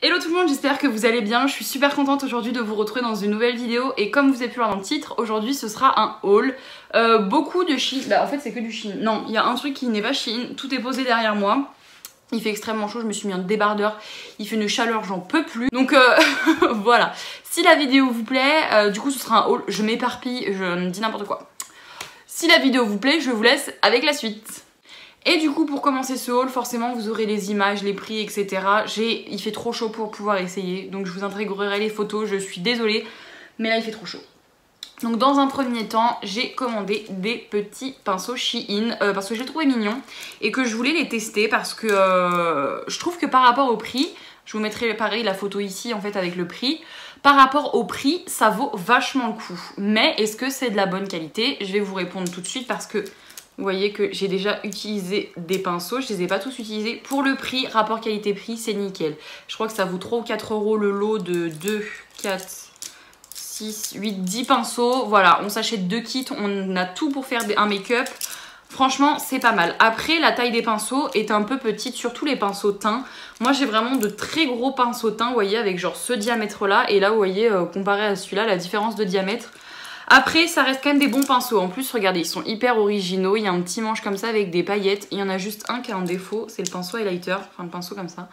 Hello tout le monde, j'espère que vous allez bien. Je suis super contente aujourd'hui de vous retrouver dans une nouvelle vidéo. Et comme vous avez pu voir dans le titre, aujourd'hui ce sera un haul. Beaucoup de Shein, bah en fait c'est que du Shein. Non, il y a un truc qui n'est pas Shein, tout est posé derrière moi. Il fait extrêmement chaud, je me suis mis un débardeur. Il fait une chaleur, j'en peux plus. Donc voilà, si la vidéo vous plaît, du coup ce sera un haul. Je m'éparpille, je dis n'importe quoi. Si la vidéo vous plaît, je vous laisse avec la suite. Et du coup pour commencer ce haul, forcément vous aurez les images, les prix, etc. Il fait trop chaud pour pouvoir essayer, donc je vous intégrerai les photos, je suis désolée, mais là il fait trop chaud. Donc dans un premier temps, j'ai commandé des petits pinceaux Shein parce que je les trouvais mignons et que je voulais les tester parce que je trouve que par rapport au prix, je vous mettrai pareil la photo ici en fait avec le prix, par rapport au prix ça vaut vachement le coup. Mais est-ce que c'est de la bonne qualité? Je vais vous répondre tout de suite parce que vous voyez que j'ai déjà utilisé des pinceaux, je les ai pas tous utilisés. Pour le prix, rapport qualité-prix, c'est nickel. Je crois que ça vaut 3 ou 4 euros le lot de 2, 4, 6, 8, 10 pinceaux. Voilà, on s'achète 2 kits, on a tout pour faire un make-up. Franchement, c'est pas mal. Après, la taille des pinceaux est un peu petite, surtout les pinceaux teints. Moi, j'ai vraiment de très gros pinceaux teints, vous voyez, avec genre ce diamètre-là. Et là, vous voyez, comparé à celui-là, la différence de diamètre. Après, ça reste quand même des bons pinceaux. En plus, regardez, ils sont hyper originaux. Il y a un petit manche comme ça avec des paillettes. Il y en a juste un qui a un défaut, c'est le pinceau highlighter. Enfin, le pinceau comme ça.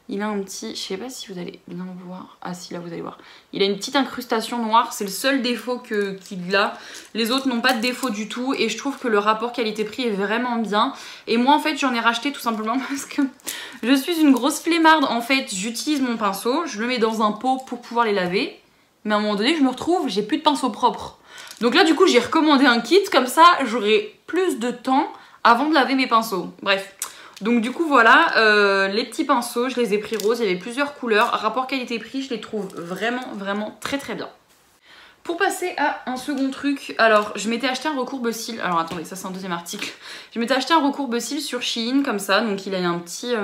Il a un petit... Je sais pas si vous allez bien voir. Ah si, là, vous allez voir. Il a une petite incrustation noire. C'est le seul défaut qu'il a. Les autres n'ont pas de défaut du tout. Et je trouve que le rapport qualité-prix est vraiment bien. Et moi, en fait, j'en ai racheté tout simplement parce que je suis une grosse flemmarde. En fait, j'utilise mon pinceau. Je le mets dans un pot pour pouvoir les laver. Mais à un moment donné, je me retrouve, j'ai plus de pinceau propre. Donc là, du coup, j'ai recommandé un kit. Comme ça, j'aurai plus de temps avant de laver mes pinceaux. Bref. Donc du coup, voilà. Les petits pinceaux, je les ai pris roses. Il y avait plusieurs couleurs. Rapport qualité-prix, je les trouve vraiment, vraiment très, très bien. Pour passer à un second truc. Alors, je m'étais acheté un recourbe-cils. Alors, attendez, ça, c'est un deuxième article. Je m'étais acheté un recourbe-cils sur Shein, comme ça. Donc, il a un petit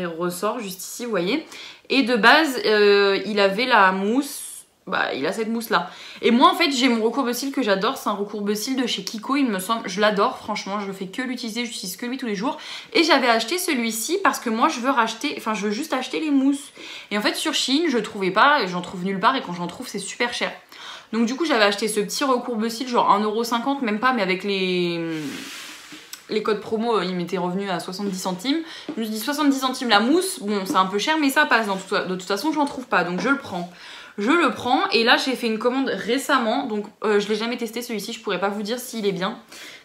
ressort juste ici, vous voyez. Et de base, il avait la mousse. Bah, il a cette mousse là. Et moi en fait j'ai mon recourbe-cils que j'adore. C'est un recourbe-cils de chez Kiko, il me semble. Je l'adore franchement, je fais que l'utiliser, j'utilise que lui tous les jours. Et j'avais acheté celui-ci parce que moi je veux juste acheter les mousses. Et en fait sur Shein je trouvais pas, j'en trouve nulle part. Et quand j'en trouve c'est super cher. Donc du coup j'avais acheté ce petit recourbe-cils genre 1,50 €, même pas, mais avec les codes promo, il m'était revenu à 70 centimes. Je me suis dit 70 centimes la mousse, bon c'est un peu cher mais ça passe. De toute façon j'en trouve pas, donc je le prends. Je le prends et là j'ai fait une commande récemment, donc je l'ai jamais testé celui-ci, je pourrais pas vous dire s'il est bien.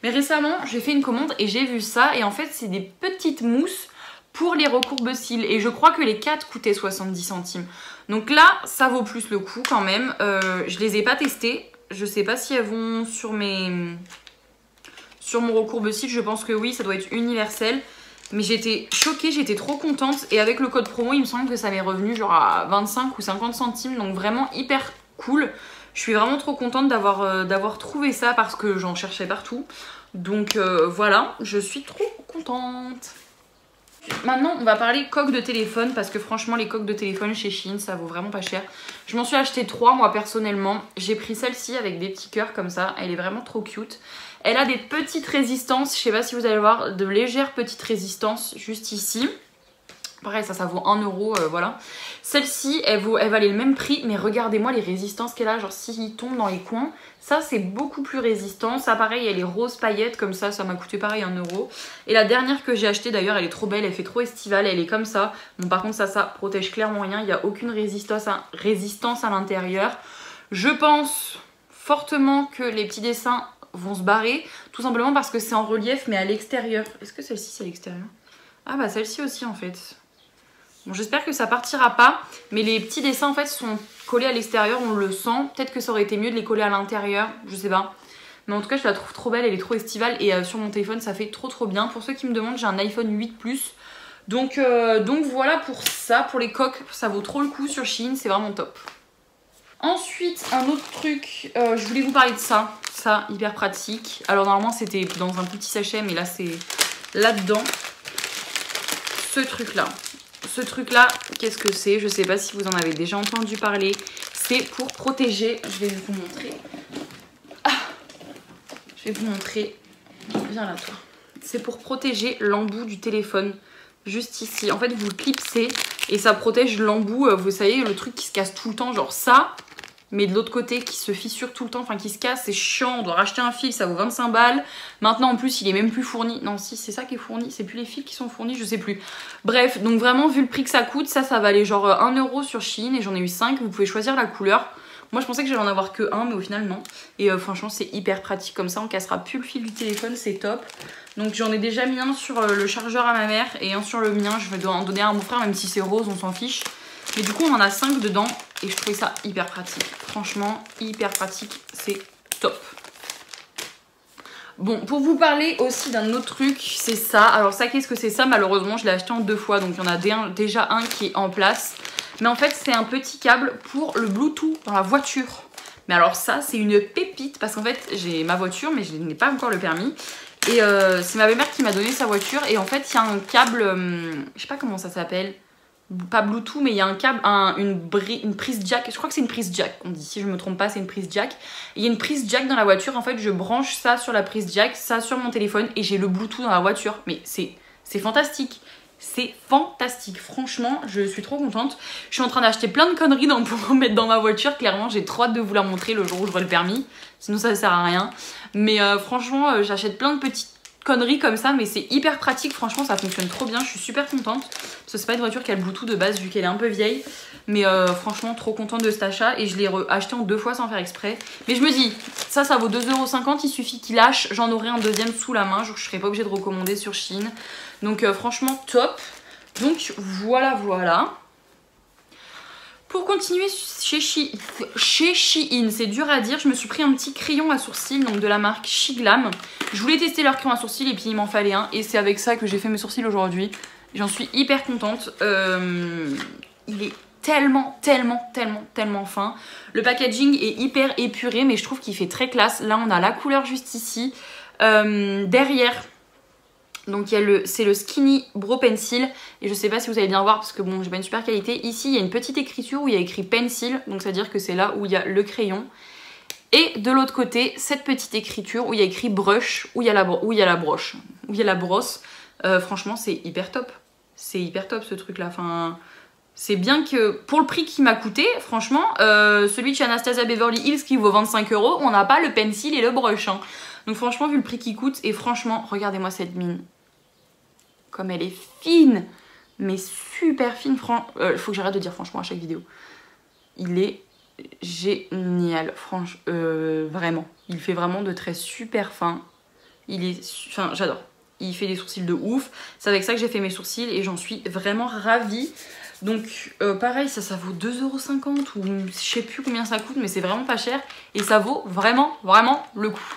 Mais récemment j'ai fait une commande et j'ai vu ça et en fait c'est des petites mousses pour les recourbe-cils. Et je crois que les 4 coûtaient 70 centimes. Donc là ça vaut plus le coup quand même. Je les ai pas testées, je sais pas si elles vont sur mon recourbe-cils, je pense que oui, ça doit être universel. Mais j'étais choquée, j'étais trop contente. Et avec le code promo, il me semble que ça m'est revenu genre à 25 ou 50 centimes. Donc vraiment hyper cool. Je suis vraiment trop contente d'avoir trouvé ça parce que j'en cherchais partout. Donc voilà, je suis trop contente. Maintenant, on va parler coques de téléphone parce que franchement, les coques de téléphone chez Shein, ça vaut vraiment pas cher. Je m'en suis acheté 3 moi personnellement. J'ai pris celle-ci avec des petits cœurs comme ça. Elle est vraiment trop cute. Elle a des petites résistances, je sais pas si vous allez voir, de légères petites résistances juste ici. Pareil, ça vaut 1 €, voilà. Celle-ci, elle valait le même prix, mais regardez-moi les résistances qu'elle a. Genre, s'il tombe dans les coins, ça, c'est beaucoup plus résistant. Ça, pareil, elle est rose paillettes, comme ça m'a coûté pareil 1 €. Et la dernière que j'ai achetée, d'ailleurs, elle est trop belle, elle fait trop estivale, elle est comme ça. Bon, par contre, ça protège clairement rien, il n'y a aucune résistance à l'intérieur. Je pense fortement que les petits dessins vont se barrer, tout simplement parce que c'est en relief, mais à l'extérieur. Est-ce que celle-ci, c'est à l'extérieur? Ah bah, celle-ci aussi, en fait. Bon, j'espère que ça partira pas, mais les petits dessins en fait sont collés à l'extérieur, on le sent. Peut-être que ça aurait été mieux de les coller à l'intérieur, je sais pas. Mais en tout cas, je la trouve trop belle, elle est trop estivale et sur mon téléphone, ça fait trop bien. Pour ceux qui me demandent, j'ai un iPhone 8 Plus. Donc voilà pour ça, pour les coques, ça vaut trop le coup sur Shein, c'est vraiment top. Ensuite, un autre truc, je voulais vous parler de ça. Ça, hyper pratique. Alors normalement, c'était dans un petit sachet, mais là, c'est là-dedans. Ce truc-là. Ce truc-là, qu'est-ce que c'est? Je sais pas si vous en avez déjà entendu parler. C'est pour protéger... Je vais vous montrer. Ah, je vais vous montrer. Viens là, toi. C'est pour protéger l'embout du téléphone. Juste ici. En fait, vous le clipsez Et ça protège l'embout, vous savez, le truc qui se casse tout le temps, genre ça. Mais de l'autre côté, qui se fissure tout le temps, enfin qui se casse, c'est chiant. On doit racheter un fil, ça vaut 25 balles. Maintenant, en plus, il est même plus fourni. Non, si, c'est ça qui est fourni. C'est plus les fils qui sont fournis, je sais plus. Bref, donc vraiment, vu le prix que ça coûte, ça valait genre 1 € sur Shein. Et j'en ai eu 5. Vous pouvez choisir la couleur. Moi, je pensais que j'allais en avoir que un, mais au final, non. Et franchement, c'est hyper pratique. Comme ça, on cassera plus le fil du téléphone, c'est top. Donc, j'en ai déjà mis un sur le chargeur à ma mère et un sur le mien. Je vais en donner un à mon frère, même si c'est rose, on s'en fiche. Mais du coup, on en a 5 dedans et je trouvais ça hyper pratique. Franchement, hyper pratique, c'est top. Bon, pour vous parler aussi d'un autre truc, c'est ça. Alors ça, qu'est-ce que c'est ça? Malheureusement, je l'ai acheté en 2 fois, donc il y en a déjà un qui est en place. Mais en fait, c'est un petit câble pour le Bluetooth dans la voiture. Mais alors ça, c'est une pépite parce qu'en fait, j'ai ma voiture, mais je n'ai pas encore le permis. Et c'est ma belle-mère qui m'a donné sa voiture. Et en fait, il y a un câble, je sais pas comment ça s'appelle. Pas Bluetooth, mais il y a un câble, une prise jack. Je crois que c'est une prise jack, on dit. Si je me trompe pas, c'est une prise jack. Il y a une prise jack dans la voiture. En fait, je branche ça sur la prise jack, ça sur mon téléphone et j'ai le Bluetooth dans la voiture. Mais c'est fantastique. C'est fantastique. Franchement, je suis trop contente. Je suis en train d'acheter plein de conneries pour mettre dans ma voiture. Clairement, j'ai trop hâte de vous la montrer le jour où j'aurai le permis. Sinon, ça sert à rien. Mais franchement, j'achète plein de petites conneries comme ça, mais c'est hyper pratique. Franchement, ça fonctionne trop bien. Je suis super contente. Parce que c'est pas une voiture qui a le Bluetooth de base, vu qu'elle est un peu vieille. Mais franchement, trop contente de cet achat. Et je l'ai acheté en 2 fois sans faire exprès. Mais je me dis, ça vaut 2,50 €. Il suffit qu'il lâche. J'en aurai un deuxième sous la main. Je serai pas obligée de recommander sur Shein. Donc franchement, top. Donc voilà. Pour continuer chez Shein, c'est dur à dire, je me suis pris un petit crayon à sourcils, donc de la marque Shiglam. Je voulais tester leur crayon à sourcils et puis il m'en fallait un. Et c'est avec ça que j'ai fait mes sourcils aujourd'hui. J'en suis hyper contente. Il est tellement fin. Le packaging est hyper épuré, mais je trouve qu'il fait très classe. Là, on a la couleur juste ici. Derrière, donc c'est le Skinny Brow Pencil. Et je sais pas si vous allez bien voir parce que bon, j'ai pas une super qualité. Ici, il y a une petite écriture où il y a écrit Pencil. Donc ça veut dire que c'est là où il y a le crayon. Et de l'autre côté, cette petite écriture où il y a écrit Brush, où il y a la brosse. Franchement, c'est hyper top. C'est hyper top ce truc là. Enfin, c'est bien que pour le prix qui m'a coûté, franchement, celui de chez Anastasia Beverly Hills qui vaut 25 €, on n'a pas le pencil et le brush. Hein. Donc franchement, vu le prix qu'il coûte, et franchement, regardez-moi cette mine. Comme elle est fine, mais super fine. Faut que j'arrête de dire franchement à chaque vidéo. Il est génial, franchement, vraiment. Il fait vraiment de traits super fins. Enfin, j'adore. Il fait des sourcils de ouf. C'est avec ça que j'ai fait mes sourcils et j'en suis vraiment ravie. Donc pareil, ça vaut 2,50 € ou je sais plus combien ça coûte, mais c'est vraiment pas cher. Et ça vaut vraiment le coup.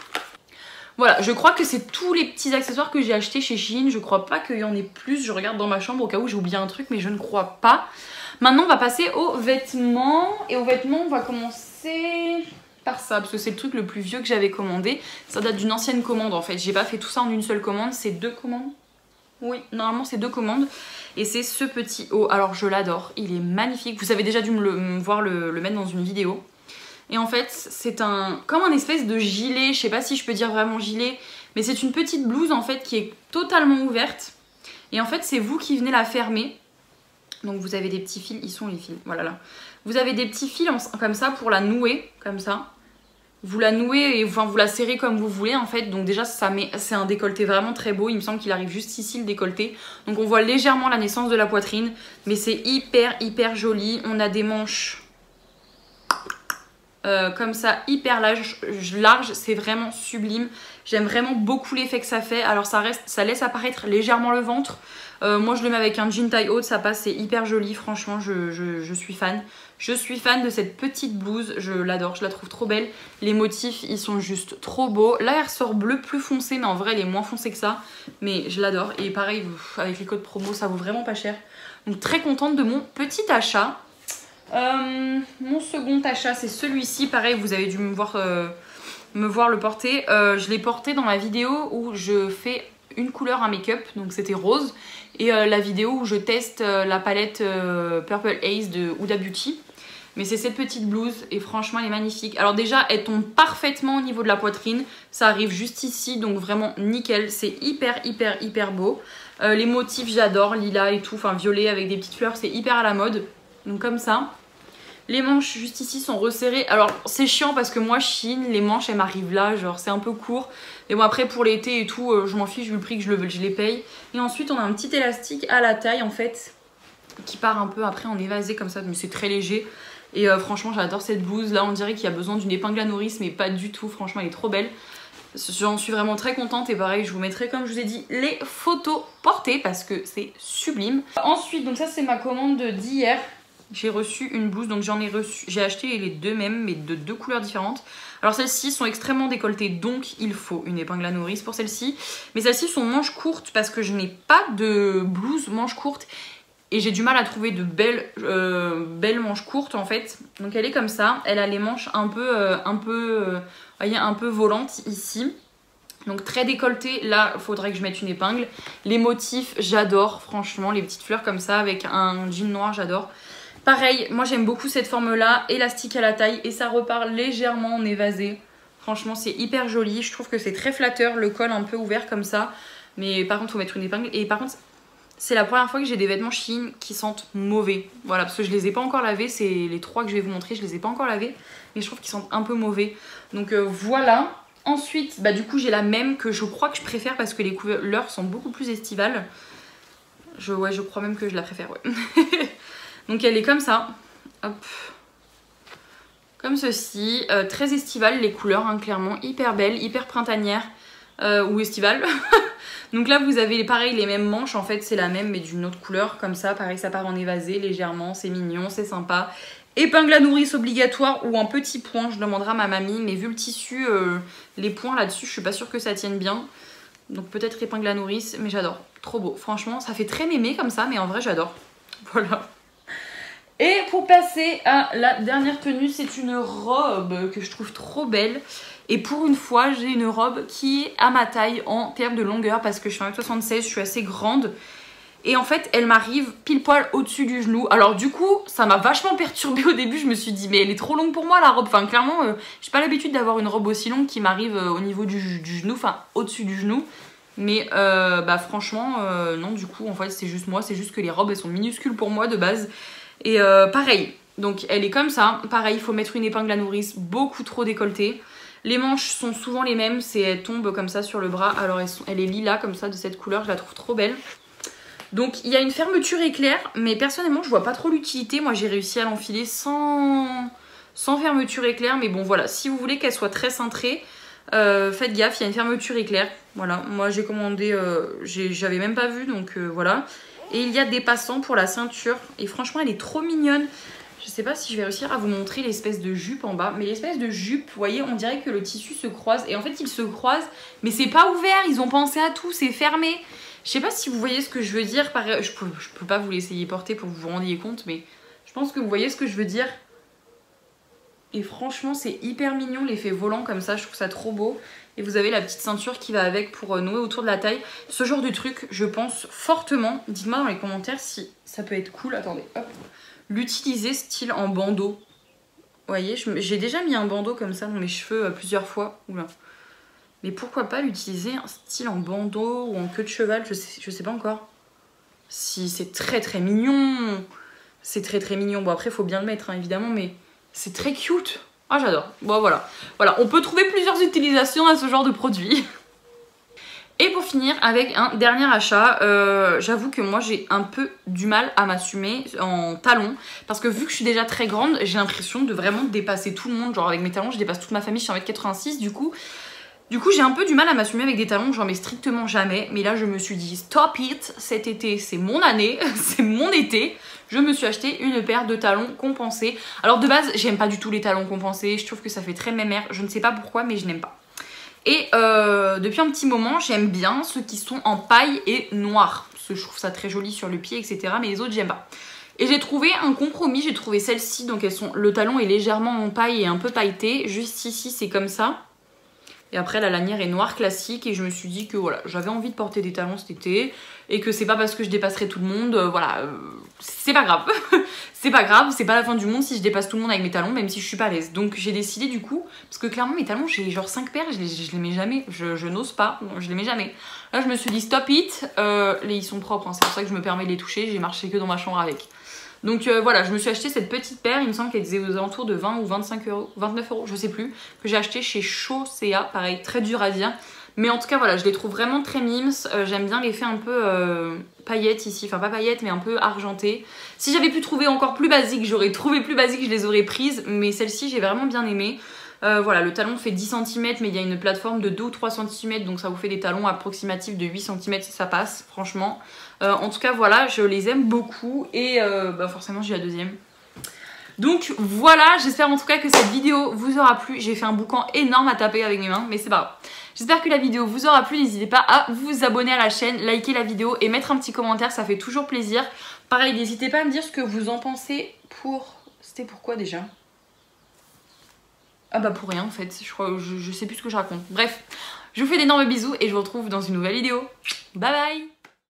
Voilà, je crois que c'est tous les petits accessoires que j'ai achetés chez Shein. Je crois pas qu'il y en ait plus. Je regarde dans ma chambre au cas où j'ai oublié un truc, mais je ne crois pas. Maintenant, on va passer aux vêtements. Et aux vêtements, on va commencer par ça, parce que c'est le truc le plus vieux que j'avais commandé. Ça date d'une ancienne commande, en fait. J'ai pas fait tout ça en une seule commande. C'est 2 commandes. Oui, normalement, c'est 2 commandes. Et c'est ce petit haut. Alors, je l'adore. Il est magnifique. Vous avez déjà dû me voir le mettre dans une vidéo. Et en fait, c'est comme un espèce de gilet, je sais pas si je peux dire vraiment gilet, mais c'est une petite blouse en fait qui est totalement ouverte. Et en fait, c'est vous qui venez la fermer. Donc vous avez des petits fils, ils sont les fils, voilà là. Vous avez des petits fils comme ça pour la nouer, comme ça. Vous la nouez et vous la serrez comme vous voulez en fait. Donc déjà, c'est un décolleté vraiment très beau. Il me semble qu'il arrive juste ici le décolleté. Donc on voit légèrement la naissance de la poitrine, mais c'est hyper joli. On a des manches comme ça, hyper large, c'est vraiment sublime. J'aime vraiment beaucoup l'effet que ça fait. Alors ça laisse apparaître légèrement le ventre. Moi je le mets avec un jean taille haute, ça passe, c'est hyper joli. Franchement, je suis fan. Je suis fan de cette petite blouse, je l'adore, je la trouve trop belle. Les motifs, ils sont juste trop beaux. Là, elle ressort bleu plus foncé, mais en vrai, elle est moins foncée que ça. Mais je l'adore. Et pareil, avec les codes promo, ça vaut vraiment pas cher. Donc très contente de mon petit achat. Mon second achat, c'est celui-ci. Pareil, vous avez dû me voir le porter. Je l'ai porté dans la vidéo où je fais une couleur à make-up, donc c'était rose. Et la vidéo où je teste la palette Purple Haze de Huda Beauty. Mais c'est cette petite blouse et franchement elle est magnifique. Alors déjà elle tombe parfaitement au niveau de la poitrine. Ça arrive juste ici, donc vraiment nickel. C'est hyper beau. Les motifs j'adore, lilas et tout, enfin violet avec des petites fleurs, c'est hyper à la mode. Donc comme ça. Les manches juste ici sont resserrées. Alors c'est chiant parce que moi Shein, les manches elles m'arrivent là, genre c'est un peu court. Mais bon après pour l'été et tout, je m'en fiche vu le prix que je les paye. Et ensuite on a un petit élastique à la taille en fait, qui part un peu après en évasé comme ça, mais c'est très léger. Et franchement j'adore cette blouse, là on dirait qu'il y a besoin d'une épingle à nourrice mais pas du tout, franchement elle est trop belle. J'en suis vraiment très contente et pareil je vous mettrai comme je vous ai dit les photos portées parce que c'est sublime. Ensuite donc ça c'est ma commande d'hier. J'ai reçu une blouse, donc j'ai acheté les deux mêmes, mais de deux couleurs différentes. Alors celles-ci sont extrêmement décolletées, donc il faut une épingle à nourrice pour celles-ci. Mais celles-ci sont manches courtes parce que je n'ai pas de blouse manches courtes. Et j'ai du mal à trouver de belles manches courtes en fait. Donc elle est comme ça, elle a les manches un peu volantes ici. Donc très décolleté, là il faudrait que je mette une épingle. Les motifs, j'adore franchement, les petites fleurs comme ça avec un jean noir, j'adore. Pareil, moi j'aime beaucoup cette forme-là, élastique à la taille et ça repart légèrement en évasé. Franchement, c'est hyper joli. Je trouve que c'est très flatteur, le col un peu ouvert comme ça. Mais par contre, il faut mettre une épingle. Et par contre, c'est la première fois que j'ai des vêtements Shein qui sentent mauvais. Voilà, parce que je les ai pas encore lavés. C'est les trois que je vais vous montrer, je les ai pas encore lavés. Mais je trouve qu'ils sentent un peu mauvais. Donc voilà. Ensuite, bah, du coup, j'ai la même que je crois que je préfère parce que les couleurs sont beaucoup plus estivales. Ouais, je crois même que je la préfère, ouais. Donc elle est comme ça, hop, comme ceci, très estivale les couleurs, hein, clairement, hyper belle, hyper printanière ou estivale. Donc là vous avez pareil les mêmes manches, en fait c'est la même mais d'une autre couleur, comme ça, pareil ça part en évasé légèrement, c'est mignon, c'est sympa. Épingle à nourrice obligatoire ou un petit point, je demanderai à ma mamie, mais vu le tissu, les points là-dessus, je suis pas sûre que ça tienne bien. Donc peut-être épingle à nourrice, mais j'adore, trop beau, franchement ça fait très mémé comme ça, mais en vrai j'adore, voilà. Et pour passer à la dernière tenue, c'est une robe que je trouve trop belle. Et pour une fois, j'ai une robe qui est à ma taille en termes de longueur parce que je fais 1m76, je suis assez grande. Et en fait, elle m'arrive pile poil au-dessus du genou. Alors du coup, ça m'a vachement perturbée au début. Je me suis dit, mais elle est trop longue pour moi la robe. Enfin, clairement, j'ai pas l'habitude d'avoir une robe aussi longue qui m'arrive au niveau du genou, enfin au-dessus du genou. Mais bah franchement, non, du coup, en fait, c'est juste moi. C'est juste que les robes, elles sont minuscules pour moi de base. Et pareil, donc elle est comme ça, pareil il faut mettre une épingle à nourrice beaucoup trop décolletée. Les manches sont souvent les mêmes, elles tombent comme ça sur le bras, alors elle est lilas comme ça de cette couleur, je la trouve trop belle. Donc il y a une fermeture éclair, mais personnellement je vois pas trop l'utilité, moi j'ai réussi à l'enfiler sans fermeture éclair, mais bon voilà, si vous voulez qu'elle soit très cintrée, faites gaffe, il y a une fermeture éclair, voilà, moi j'ai commandé, j'avais même pas vu donc voilà. Et il y a des passants pour la ceinture. Et franchement, elle est trop mignonne. Je sais pas si je vais réussir à vous montrer l'espèce de jupe en bas. Mais l'espèce de jupe, vous voyez, on dirait que le tissu se croise. Et en fait, il se croise, mais c'est pas ouvert. Ils ont pensé à tout, c'est fermé. Je sais pas si vous voyez ce que je veux dire. Je peux pas vous l'essayer porter pour que vous vous rendiez compte. Mais je pense que vous voyez ce que je veux dire. Et franchement, c'est hyper mignon l'effet volant comme ça. Je trouve ça trop beau. Et vous avez la petite ceinture qui va avec pour nouer autour de la taille. Ce genre de truc, je pense fortement. Dites-moi dans les commentaires si ça peut être cool. Attendez, hop. L'utiliser style en bandeau. Vous voyez, j'ai déjà mis un bandeau comme ça dans mes cheveux plusieurs fois. Oula. Mais pourquoi pas l'utiliser un style en bandeau ou en queue de cheval, je sais pas encore. Si c'est très très mignon. C'est très très mignon. Bon après, il faut bien le mettre, hein, évidemment, mais c'est très cute. Ah j'adore, bon voilà, on peut trouver plusieurs utilisations à ce genre de produit. Et pour finir avec un dernier achat, j'avoue que moi j'ai un peu du mal à m'assumer en talons. Parce que vu que je suis déjà très grande, j'ai l'impression de vraiment dépasser tout le monde. Genre avec mes talons je dépasse toute ma famille, je suis 1m86 du coup j'ai un peu du mal à m'assumer avec des talons, j'en mets strictement jamais. Mais là je me suis dit stop it, cet été c'est mon année, c'est mon été. Je me suis acheté une paire de talons compensés. Alors de base j'aime pas du tout les talons compensés, je trouve que ça fait très mémère, je ne sais pas pourquoi mais je n'aime pas. Et depuis un petit moment j'aime bien ceux qui sont en paille et noir. Parce que je trouve ça très joli sur le pied etc. Mais les autres j'aime pas. Et j'ai trouvé un compromis, j'ai trouvé celle-ci. Donc le talon est légèrement en paille et un peu pailleté. Juste ici c'est comme ça. Et après la lanière est noire classique et je me suis dit que voilà, j'avais envie de porter des talons cet été et que c'est pas parce que je dépasserai tout le monde, voilà, c'est pas grave. C'est pas grave, c'est pas la fin du monde si je dépasse tout le monde avec mes talons, même si je suis pas à l'aise. Donc j'ai décidé du coup, parce que clairement mes talons, j'ai genre 5 paires, je les mets jamais, je n'ose pas, je les mets jamais. Là je me suis dit stop it, ils sont propres, hein, c'est pour ça que je me permets de les toucher, j'ai marché que dans ma chambre avec. Donc voilà, je me suis acheté cette petite paire, il me semble qu'elle était aux alentours de 20 ou 25 euros, 29 euros, je sais plus, que j'ai acheté chez Chaussea, pareil, très dur à dire. Mais en tout cas voilà, je les trouve vraiment très mimes, j'aime bien l'effet un peu paillettes ici, enfin pas paillettes mais un peu argenté. Si j'avais pu trouver encore plus basique, j'aurais trouvé plus basique, je les aurais prises, mais celle-ci j'ai vraiment bien aimé. Voilà, le talon fait 10 cm mais il y a une plateforme de 2 ou 3 cm donc ça vous fait des talons approximatifs de 8 cm si ça passe, franchement. En tout cas voilà, je les aime beaucoup et bah forcément j'ai la deuxième. Donc voilà, j'espère en tout cas que cette vidéo vous aura plu. J'ai fait un boucan énorme à taper avec mes mains mais c'est pas grave. J'espère que la vidéo vous aura plu, n'hésitez pas à vous abonner à la chaîne, liker la vidéo et mettre un petit commentaire, ça fait toujours plaisir. Pareil, n'hésitez pas à me dire ce que vous en pensez pour... C'était pourquoi déjà? Ah bah pour rien en fait, je sais plus ce que je raconte. Bref, je vous fais d'énormes bisous et je vous retrouve dans une nouvelle vidéo. Bye bye.